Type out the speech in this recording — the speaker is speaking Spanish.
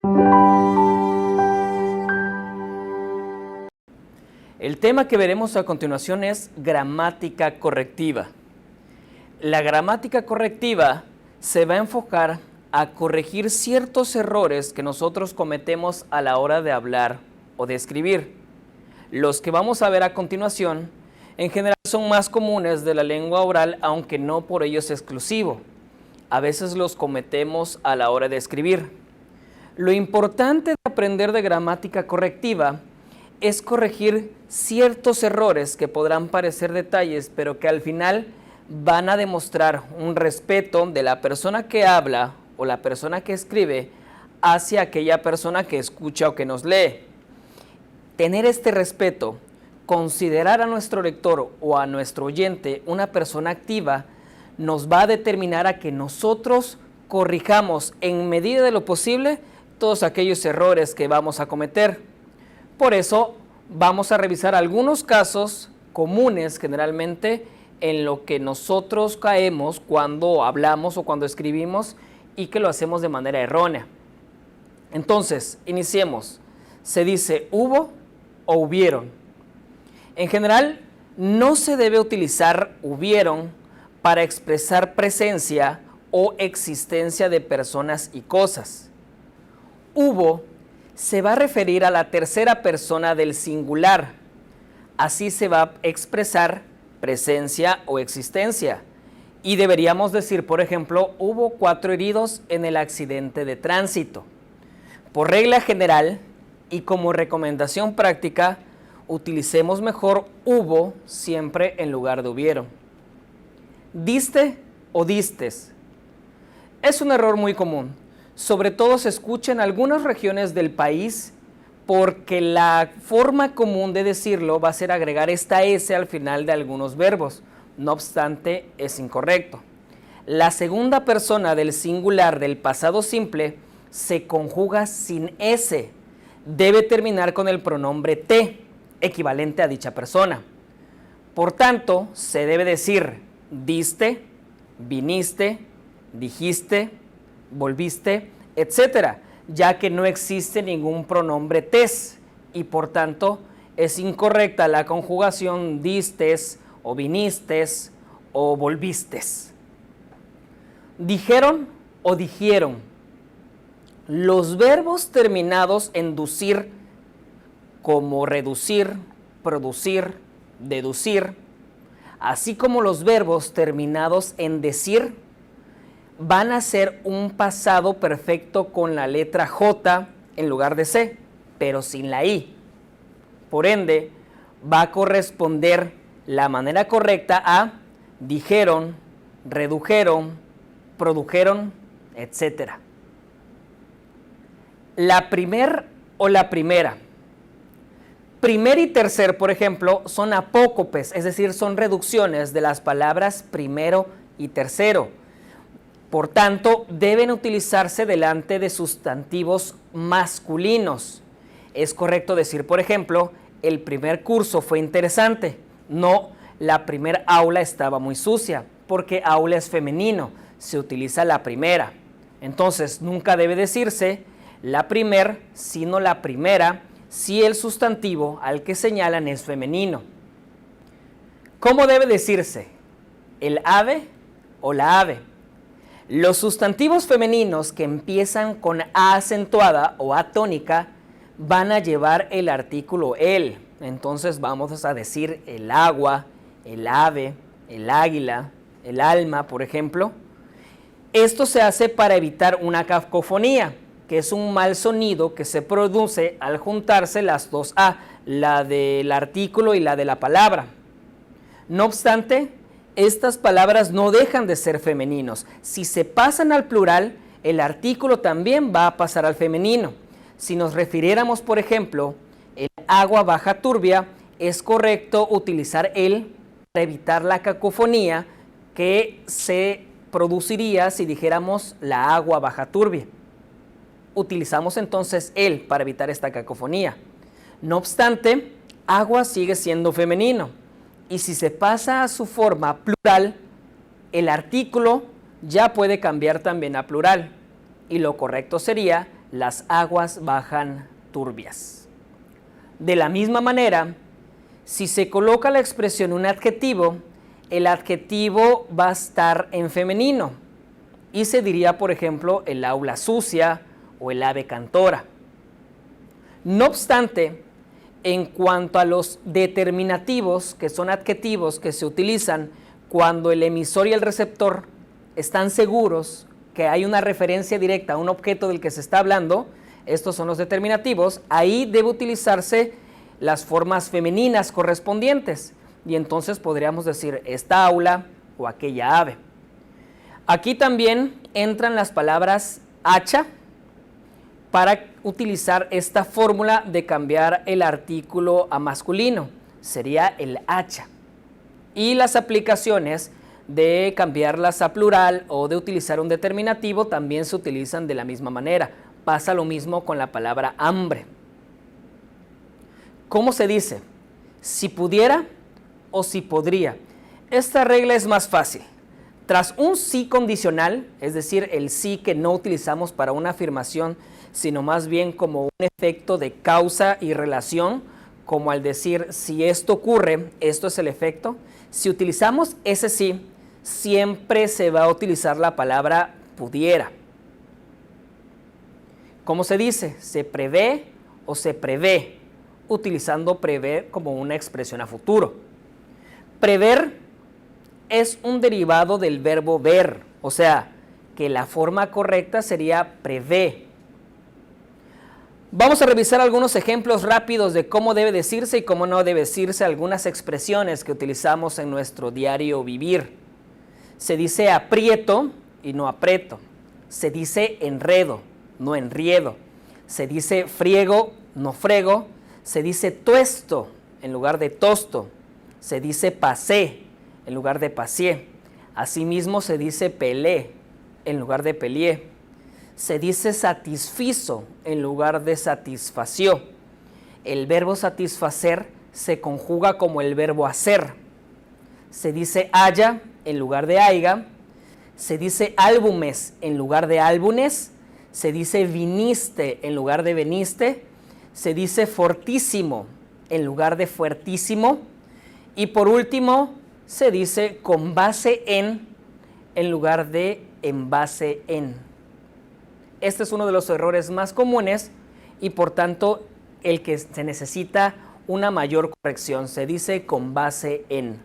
El tema que veremos a continuación es gramática correctiva. La gramática correctiva se va a enfocar a corregir ciertos errores que nosotros cometemos a la hora de hablar o de escribir. Los que vamos a ver a continuación, en general son más comunes de la lengua oral, aunque no por ello es exclusivo. A veces los cometemos a la hora de escribir. Lo importante de aprender de gramática correctiva es corregir ciertos errores que podrán parecer detalles, pero que al final van a demostrar un respeto de la persona que habla o la persona que escribe hacia aquella persona que escucha o que nos lee. Tener este respeto, considerar a nuestro lector o a nuestro oyente una persona activa, nos va a determinar a que nosotros corrijamos en medida de lo posible todos aquellos errores que vamos a cometer. Por eso vamos a revisar algunos casos comunes generalmente en lo que nosotros caemos cuando hablamos o cuando escribimos y que lo hacemos de manera errónea. Entonces, iniciemos. Se dice hubo o hubieron. En general, no se debe utilizar hubieron para expresar presencia o existencia de personas y cosas. Hubo se va a referir a la tercera persona del singular. Así se va a expresar presencia o existencia. Y deberíamos decir, por ejemplo, hubo 4 heridos en el accidente de tránsito. Por regla general y como recomendación práctica, utilicemos mejor hubo siempre en lugar de hubieron. ¿Diste o distes? Es un error muy común. Sobre todo se escucha en algunas regiones del país porque la forma común de decirlo va a ser agregar esta S al final de algunos verbos. No obstante, es incorrecto. La segunda persona del singular del pasado simple se conjuga sin S. Debe terminar con el pronombre te, equivalente a dicha persona. Por tanto, se debe decir diste, viniste, dijiste, volviste, etcétera, ya que no existe ningún pronombre tes y por tanto es incorrecta la conjugación distes o vinistes o volvistes. Dijeron o dijeron. Los verbos terminados en ducir, como reducir, producir, deducir, así como los verbos terminados en decir, van a ser un pasado perfecto con la letra J en lugar de C, pero sin la I. Por ende, va a corresponder la manera correcta a dijeron, redujeron, produjeron, etc. La primer o la primera. Primer y tercer, por ejemplo, son apócopes, es decir, son reducciones de las palabras primero y tercero. Por tanto, deben utilizarse delante de sustantivos masculinos. Es correcto decir, por ejemplo, el primer curso fue interesante. No, la primer aula estaba muy sucia, porque aula es femenino, se utiliza la primera. Entonces, nunca debe decirse la primer, sino la primera, si el sustantivo al que señalan es femenino. ¿Cómo debe decirse? ¿El ave o la ave? Los sustantivos femeninos que empiezan con A acentuada o A tónica van a llevar el artículo el. Entonces vamos a decir el agua, el ave, el águila, el alma, por ejemplo. Esto se hace para evitar una cacofonía, que es un mal sonido que se produce al juntarse las dos A, la del artículo y la de la palabra. No obstante, estas palabras no dejan de ser femeninos. Si se pasan al plural, el artículo también va a pasar al femenino. Si nos refiriéramos, por ejemplo, el agua baja turbia, es correcto utilizar el para evitar la cacofonía que se produciría si dijéramos la agua baja turbia. Utilizamos entonces el para evitar esta cacofonía. No obstante, agua sigue siendo femenino. Y si se pasa a su forma plural, el artículo ya puede cambiar también a plural. Y lo correcto sería las aguas bajan turbias. De la misma manera, si se coloca la expresión un adjetivo, el adjetivo va a estar en femenino y se diría, por ejemplo, el aula sucia o el ave cantora. No obstante, en cuanto a los determinativos, que son adjetivos que se utilizan cuando el emisor y el receptor están seguros que hay una referencia directa a un objeto del que se está hablando, estos son los determinativos, ahí debe utilizarse las formas femeninas correspondientes y entonces podríamos decir esta aula o aquella ave. Aquí también entran las palabras hacha para utilizar esta fórmula de cambiar el artículo a masculino, sería el hacha. Y las aplicaciones de cambiarlas a plural o de utilizar un determinativo también se utilizan de la misma manera. Pasa lo mismo con la palabra hambre. ¿Cómo se dice? Si pudiera o si podría. Esta regla es más fácil. Tras un sí condicional, es decir, el sí que no utilizamos para una afirmación, sino más bien como un efecto de causa y relación, como al decir si esto ocurre, esto es el efecto. Si utilizamos ese sí, siempre se va a utilizar la palabra pudiera. ¿Cómo se dice? Se prevé o se prevé, utilizando prever como una expresión a futuro. Prever es un derivado del verbo ver, o sea, que la forma correcta sería prevé. Vamos a revisar algunos ejemplos rápidos de cómo debe decirse y cómo no debe decirse algunas expresiones que utilizamos en nuestro diario vivir. Se dice aprieto y no aprieto. Se dice enredo, no enriedo. Se dice friego, no frego. Se dice tuesto en lugar de tosto. Se dice pasé en lugar de pasié. Asimismo se dice pelé en lugar de peleé. Se dice satisfizo en lugar de satisfació. El verbo satisfacer se conjuga como el verbo hacer. Se dice haya en lugar de haiga. Se dice álbumes en lugar de álbumes. Se dice viniste en lugar de veniste. Se dice fortísimo en lugar de fuertísimo. Y por último, se dice con base en lugar de en base en. Este es uno de los errores más comunes y por tanto el que se necesita una mayor corrección. Se dice con base en.